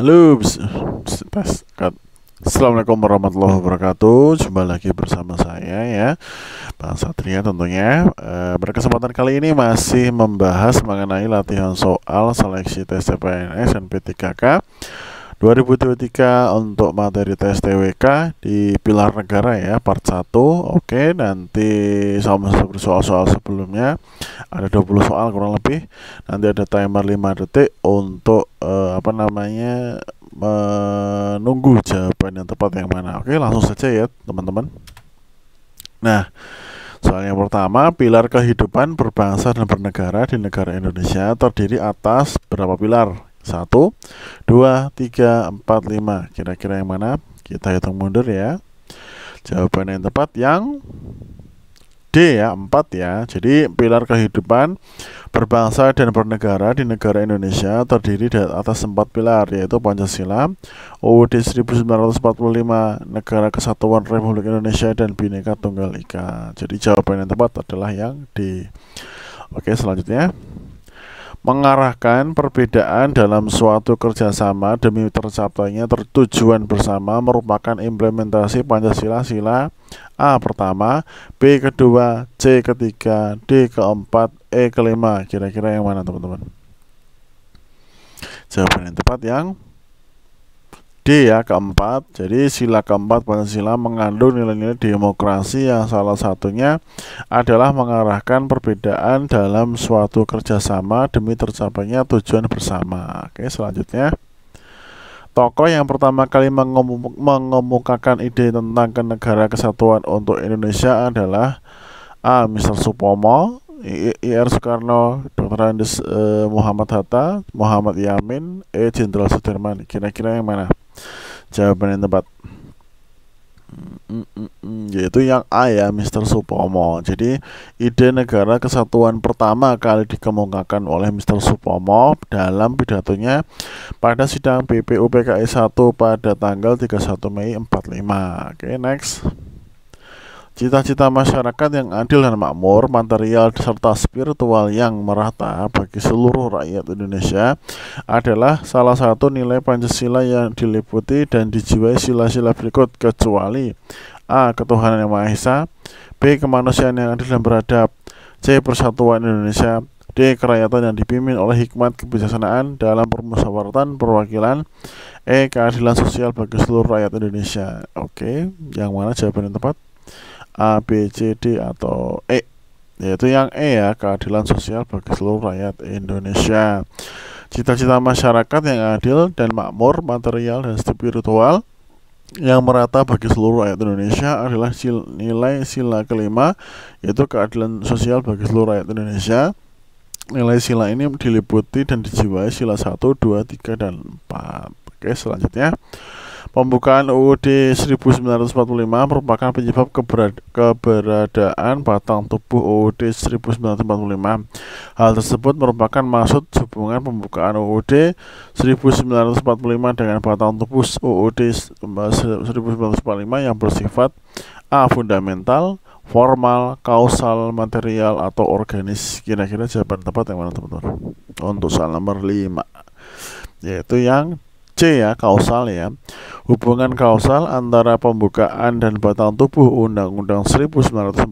Halo, tes. Assalamualaikum warahmatullahi wabarakatuh. Jumpa lagi bersama saya ya, Bang Satria tentunya. Pada kesempatan kali ini masih membahas mengenai latihan soal seleksi tes CPNS dan P3K 2023 untuk materi tes TWK di pilar negara ya, part 1. Oke, nanti sama seperti soal-soal sebelumnya ada 20 soal kurang lebih. Nanti ada timer 5 detik untuk menunggu jawaban yang tepat yang mana. Oke, langsung saja ya teman-teman. Nah, soal yang pertama, pilar kehidupan berbangsa dan bernegara di negara Indonesia terdiri atas berapa pilar? 1, 2, 3, 4, 5. Kira-kira yang mana? Kita hitung mundur ya. Jawaban yang tepat yang D ya, 4 ya. Jadi pilar kehidupan berbangsa dan bernegara di negara Indonesia terdiri dari atas 4 pilar, yaitu Pancasila, UUD 1945, Negara Kesatuan Republik Indonesia, dan Bhinneka Tunggal Ika. Jadi jawaban yang tepat adalah yang D. Oke, selanjutnya, mengarahkan perbedaan dalam suatu kerjasama demi tercapainya tujuan bersama merupakan implementasi Pancasila sila A pertama, B kedua, C ketiga, D keempat, E kelima. Kira-kira yang mana teman-teman? Jawaban yang tepat yang D ya, keempat. Jadi sila keempat Pancasila mengandung nilai-nilai demokrasi yang salah satunya adalah mengarahkan perbedaan dalam suatu kerjasama demi tercapainya tujuan bersama. Oke, selanjutnya, tokoh yang pertama kali mengemukakan ide tentang kenegara kesatuan untuk Indonesia adalah A. Mr. Supomo, I.R. Soekarno, Dr. Andes Muhammad Hatta, Muhammad Yamin, E. Jenderal Sudirman. Kira-kira yang mana jawaban yang tepat? Yaitu yang A ya, Mr. Supomo. Jadi ide negara kesatuan pertama kali dikemukakan oleh Mr. Supomo dalam pidatonya pada sidang BPUPKI 1 pada tanggal 31 Mei 45. Oke, next. Cita-cita masyarakat yang adil dan makmur, material serta spiritual yang merata bagi seluruh rakyat Indonesia adalah salah satu nilai Pancasila yang diliputi dan dijiwai sila-sila berikut, kecuali A. Ketuhanan yang Maha Esa, B. Kemanusiaan yang adil dan beradab, C. Persatuan Indonesia, D. Kerakyatan yang dipimpin oleh hikmat kebijaksanaan dalam permusyawaratan perwakilan, E. Keadilan sosial bagi seluruh rakyat Indonesia. Oke, yang mana jawaban yang tepat? A, B, C, D, atau E? Yaitu yang E ya, keadilan sosial bagi seluruh rakyat Indonesia. Cita-cita masyarakat yang adil dan makmur, material dan spiritual yang merata bagi seluruh rakyat Indonesia adalah nilai sila kelima, yaitu keadilan sosial bagi seluruh rakyat Indonesia. Nilai sila ini diliputi dan dijiwai sila 1, 2, 3, dan 4. Oke, selanjutnya, pembukaan UUD 1945 merupakan penyebab keberadaan batang tubuh UUD 1945. Hal tersebut merupakan maksud hubungan pembukaan UUD 1945 dengan batang tubuh UUD 1945 yang bersifat A. Fundamental, formal, kausal, material, atau organis. Kira-kira jawaban tepat yang mana teman-teman? Untuk soal nomor 5, yaitu yang C ya, kausal ya. Hubungan kausal antara pembukaan dan batang tubuh Undang-Undang 1945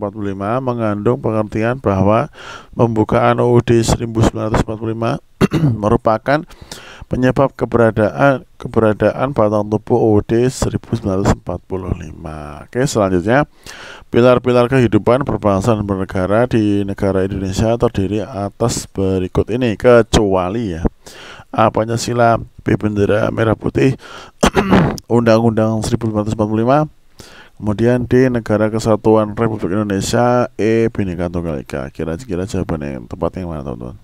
mengandung pengertian bahwa pembukaan UUD 1945 merupakan penyebab keberadaan batang tubuh UUD 1945. Oke, selanjutnya, pilar-pilar kehidupan berbangsa dan bernegara di negara Indonesia terdiri atas berikut ini, kecuali ya A. Pancasila, B. Bendera merah putih, Undang-Undang 1945, kemudian D. Negara Kesatuan Republik Indonesia, E. Bhinneka Tunggal Ika. Kira-kira jawaban yang tepat yang mana teman-teman?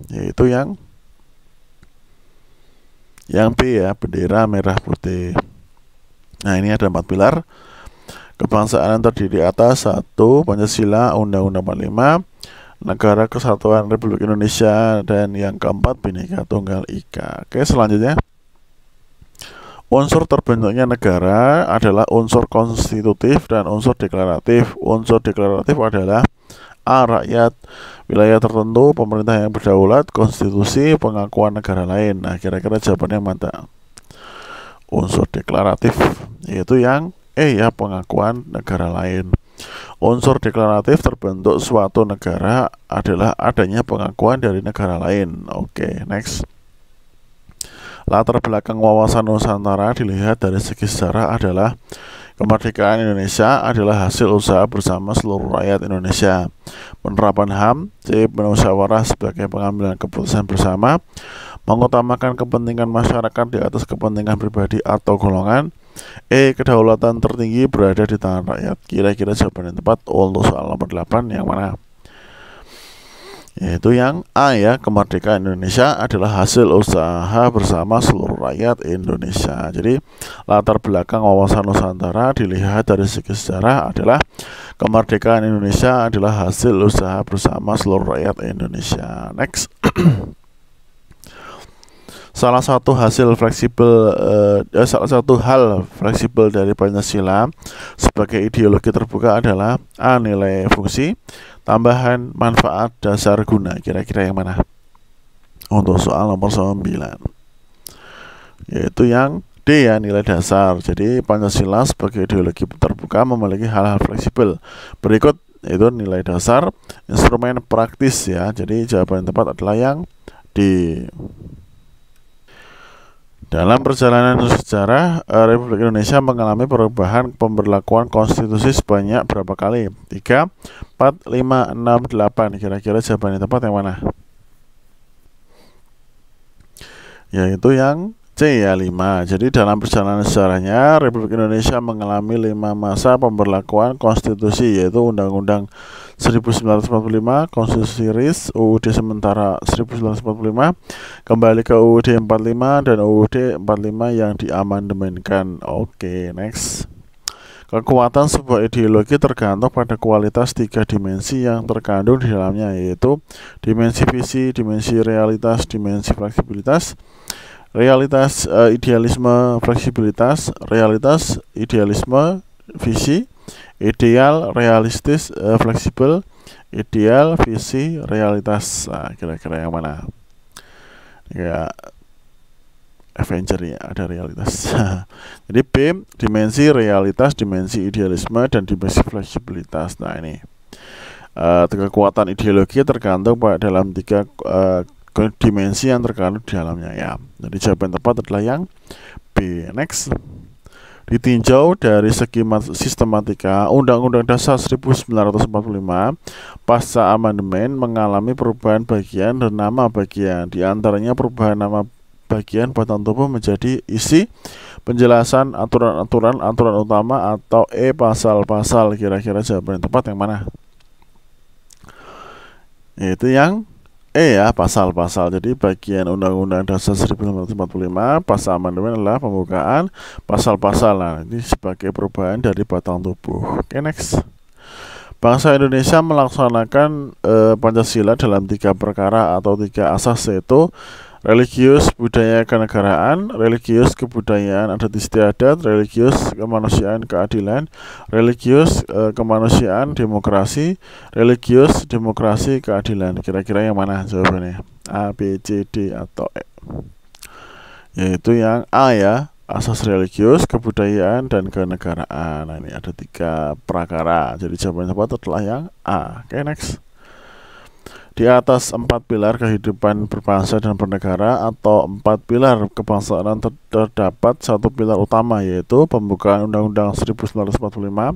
Yaitu yang B ya, bendera merah putih. Nah, ini ada 4 pilar kebangsaan terdiri atas 1. Pancasila, Undang-Undang 45, Negara Kesatuan Republik Indonesia, dan yang keempat Bhinneka Tunggal Ika. Oke, selanjutnya, unsur terbentuknya negara adalah unsur konstitutif dan unsur deklaratif. Unsur deklaratif adalah A. Rakyat, wilayah tertentu, pemerintah yang berdaulat, konstitusi, pengakuan negara lain. Nah, kira-kira jawabannya mana? Unsur deklaratif, yaitu yang ya, pengakuan negara lain. Unsur deklaratif terbentuk suatu negara adalah adanya pengakuan dari negara lain. Oke, next. Latar belakang wawasan Nusantara dilihat dari segi sejarah adalah kemerdekaan Indonesia adalah hasil usaha bersama seluruh rakyat Indonesia. Penerapan HAM, C. Musyawarah sebagai pengambilan keputusan bersama, mengutamakan kepentingan masyarakat di atas kepentingan pribadi atau golongan. Kedaulatan tertinggi berada di tangan rakyat. Kira-kira jawaban yang tepat untuk soal nomor 8 yang mana? Yaitu yang A ya, kemerdekaan Indonesia adalah hasil usaha bersama seluruh rakyat Indonesia. Jadi latar belakang wawasan Nusantara dilihat dari segi sejarah adalah kemerdekaan Indonesia adalah hasil usaha bersama seluruh rakyat Indonesia. Next. Salah satu hal fleksibel dari Pancasila sebagai ideologi terbuka adalah A. Nilai fungsi, tambahan, manfaat, dasar, guna. Kira-kira yang mana? Untuk soal nomor 9, yaitu yang D ya, nilai dasar. Jadi Pancasila sebagai ideologi terbuka memiliki hal-hal fleksibel. Berikut itu nilai dasar, instrumen praktis ya. Jadi jawaban yang tepat adalah yang D. Dalam perjalanan sejarah, Republik Indonesia mengalami perubahan pemberlakuan konstitusi sebanyak berapa kali? 3, 4, 5, 6, 8. Kira-kira jawaban yang tepat yang mana? Yaitu yang C ya, 5. Jadi dalam perjalanan sejarahnya, Republik Indonesia mengalami 5 masa pemberlakuan konstitusi, yaitu Undang-Undang 1945, Konstitusi RIS, UUD sementara 1945, kembali ke UUD 45 dan UUD 45 yang diamandemenkan. Oke, next. Kekuatan sebuah ideologi tergantung pada kualitas 3 dimensi yang terkandung di dalamnya, yaitu dimensi visi, dimensi realitas, dimensi fleksibilitas. Realitas, idealisme, fleksibilitas, realitas, idealisme, visi, ideal, realistis, fleksibel, ideal, visi, realitas. Nah, kira-kira yang mana? Ya, Avenger ya, ada realitas. Jadi B, dimensi realitas, dimensi idealisme, dan dimensi fleksibilitas. Nah, ini kekuatan ideologi tergantung pada dalam 3 dimensi yang terkandung di dalamnya ya. Jadi jawaban tepat adalah yang B. Next. Ditinjau dari segi sistematika, Undang-Undang Dasar 1945 pasca amandemen mengalami perubahan bagian dan nama bagian. Di antaranya perubahan nama bagian batang tubuh menjadi isi, penjelasan, aturan-aturan, aturan utama, atau pasal-pasal. Kira-kira jawaban yang tepat yang mana? Yaitu yang ya, pasal-pasal. Jadi bagian Undang-Undang Dasar 1945 pasca amandemen adalah pembukaan pasal-pasal. Nah, ini sebagai perubahan dari batang tubuh. Oke, next. Bangsa Indonesia melaksanakan Pancasila dalam 3 perkara atau 3 asas, yaitu religius, budaya, kenegaraan, religius, kebudayaan, adat istiadat, religius, kemanusiaan, keadilan, religius, kemanusiaan, demokrasi, religius, demokrasi, keadilan. Kira-kira yang mana jawabannya? A, B, C, D, atau E? Yaitu yang A ya, asas religius, kebudayaan, dan kenegaraan. Nah, ini ada 3 prakara. Jadi jawaban yang tepat adalah yang A. Oke, next. Di atas 4 pilar kehidupan berbangsa dan bernegara atau 4 pilar kebangsaan terdapat 1 pilar utama, yaitu pembukaan Undang-Undang 1945,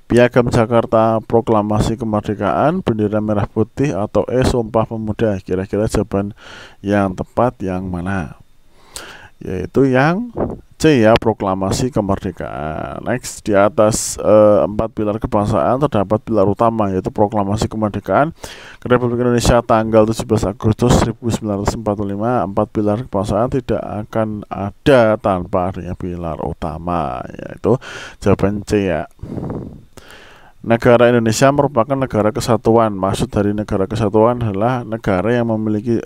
Piagam Jakarta, Proklamasi Kemerdekaan, Bendera Merah Putih, atau Sumpah Pemuda. Kira-kira jawaban yang tepat yang mana? Yaitu yang C ya, Proklamasi Kemerdekaan. Next, di atas 4 pilar kebangsaan terdapat pilar utama, yaitu Proklamasi Kemerdekaan Republik Indonesia tanggal 17 Agustus 1945. 4 pilar kebangsaan tidak akan ada tanpa adanya pilar utama, yaitu jawaban C ya. negara Indonesia merupakan negara kesatuan. Maksud dari negara kesatuan adalah negara yang memiliki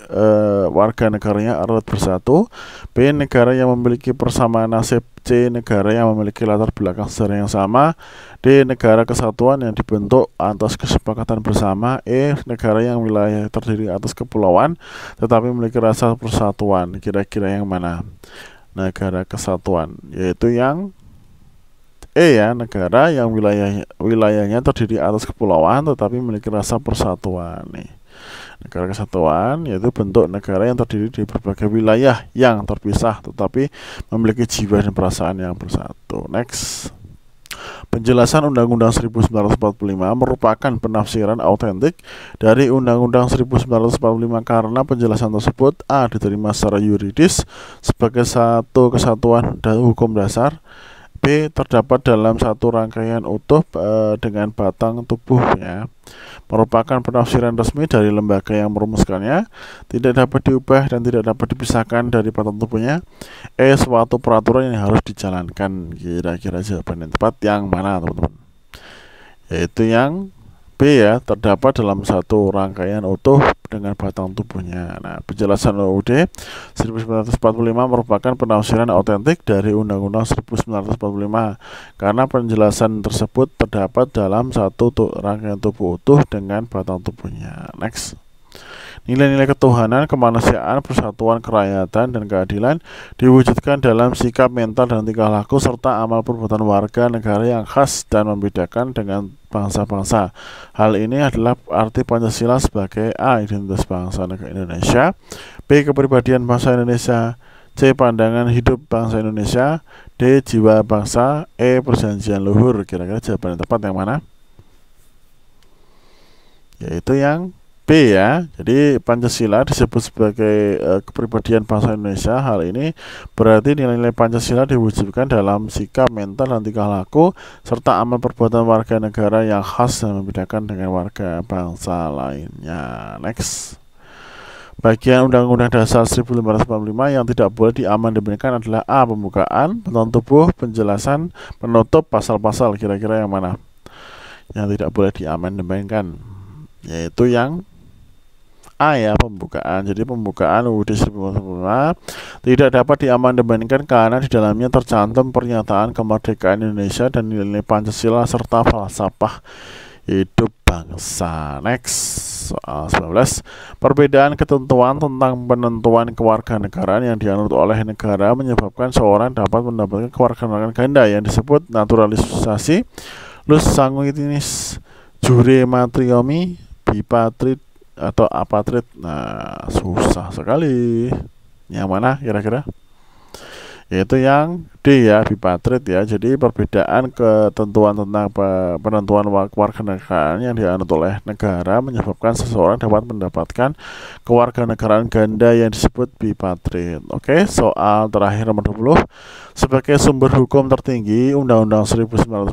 warga negaranya erat bersatu. B. Negara yang memiliki persamaan nasib. C. Negara yang memiliki latar belakang sejarah yang sama. D. Negara kesatuan yang dibentuk atas kesepakatan bersama. E. Negara yang wilayah terdiri atas kepulauan tetapi memiliki rasa persatuan. Kira-kira yang mana? Negara kesatuan, yaitu yang E ya, negara yang wilayahnya terdiri atas kepulauan tetapi memiliki rasa persatuan nih. Negara kesatuan yaitu bentuk negara yang terdiri di berbagai wilayah yang terpisah tetapi memiliki jiwa dan perasaan yang bersatu. Next. Penjelasan Undang-Undang 1945 merupakan penafsiran autentik dari Undang-Undang 1945 karena penjelasan tersebut A. diterima secara yuridis sebagai satu kesatuan dan hukum dasar. B. Terdapat dalam satu rangkaian utuh dengan batang tubuhnya, merupakan penafsiran resmi dari lembaga yang merumuskannya, tidak dapat diubah dan tidak dapat dipisahkan dari batang tubuhnya. E. Suatu peraturan yang harus dijalankan. Kira-kira jawaban yang tepat yang mana, teman-teman? Yaitu yang B ya, terdapat dalam satu rangkaian utuh dengan batang tubuhnya. Nah, penjelasan UUD 1945 merupakan penafsiran autentik dari Undang-Undang 1945 karena penjelasan tersebut terdapat dalam satu rangkaian tubuh utuh dengan batang tubuhnya. Next. Nilai-nilai ketuhanan, kemanusiaan, persatuan, kerakyatan, dan keadilan diwujudkan dalam sikap, mental, dan tingkah laku serta amal perbuatan warga negara yang khas dan membedakan dengan bangsa-bangsa. Hal ini adalah arti Pancasila sebagai A. Identitas bangsa negara Indonesia, B. Kepribadian bangsa Indonesia, C. Pandangan hidup bangsa Indonesia, D. Jiwa bangsa, E. Perjanjian luhur. Kira-kira jawaban yang tepat yang mana? Yaitu yang B ya. Jadi Pancasila disebut sebagai kepribadian bangsa Indonesia. Hal ini berarti nilai-nilai Pancasila diwujudkan dalam sikap, mental, dan tingkah laku serta amal perbuatan warga negara yang khas dan membedakan dengan warga bangsa lainnya. Next. Bagian Undang-Undang Dasar 1545 yang tidak boleh diamandemenkan adalah A. Pembukaan, batang tubuh, penjelasan, penutup, pasal-pasal. Kira-kira yang mana yang tidak boleh diamandemenkan? Yaitu yang A ya, pembukaan. Jadi pembukaan UUD 1945 tidak dapat diamandemenkan karena di dalamnya tercantum pernyataan kemerdekaan Indonesia dan nilai Pancasila serta falsafah hidup bangsa. Next. Soal 19. Perbedaan ketentuan tentang penentuan kewarganegaraan yang dianut oleh negara menyebabkan seorang dapat mendapatkan kewarganegaraan ganda yang disebut naturalisasi, lus sanguinis, jure matriomi, bipatrid atau apatrid. Nah, susah sekali. Yang mana kira-kira? Yaitu yang D ya, bipatrid ya. Jadi perbedaan ketentuan tentang penentuan kewarganegaraan yang dianut oleh negara menyebabkan seseorang dapat mendapatkan kewarganegaraan ganda yang disebut bipatrid. Oke, soal terakhir nomor 20. Sebagai sumber hukum tertinggi, Undang-Undang 1945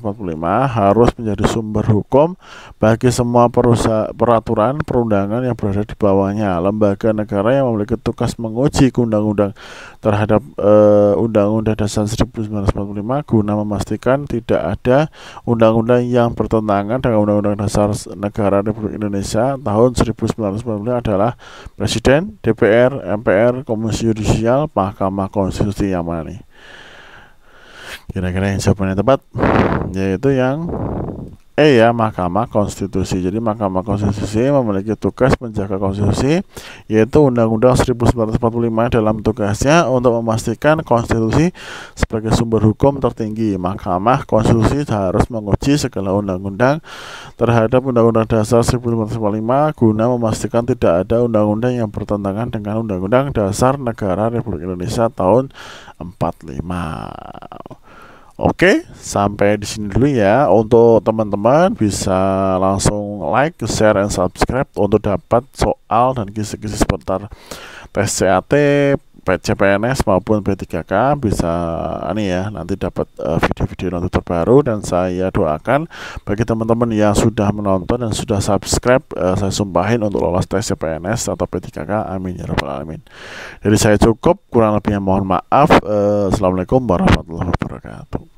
harus menjadi sumber hukum bagi semua peraturan perundangan yang berada di bawahnya. Lembaga negara yang memiliki tugas menguji undang-undang terhadap Undang-Undang Dasar 1945 guna memastikan tidak ada undang-undang yang bertentangan dengan Undang-Undang Dasar Negara Republik Indonesia tahun 1945 adalah Presiden, DPR, MPR, Komisi Yudisial, Mahkamah Konstitusi. Yang mana nih? Kira-kira yang jawabannya tepat yaitu yang E ya, Mahkamah Konstitusi. Jadi Mahkamah Konstitusi memiliki tugas menjaga konstitusi, yaitu Undang-Undang 1945 dalam tugasnya untuk memastikan konstitusi sebagai sumber hukum tertinggi. Mahkamah Konstitusi harus menguji segala undang-undang terhadap Undang-Undang Dasar 1945 guna memastikan tidak ada undang-undang yang bertentangan dengan Undang-Undang Dasar Negara Republik Indonesia tahun 45. Oke, sampai di sini dulu ya. Untuk teman-teman bisa langsung like, share, dan subscribe untuk dapat soal dan kisi-kisi seputar tes CAT, CPNS maupun P3K. Bisa nanti dapat video-video nanti terbaru. Dan saya doakan bagi teman-teman yang sudah menonton dan sudah subscribe, saya sumpahin untuk lolos tes CPNS atau P3K. Amin ya rabbal alamin. Jadi saya cukup, kurang lebihnya mohon maaf. Assalamualaikum warahmatullahi wabarakatuh.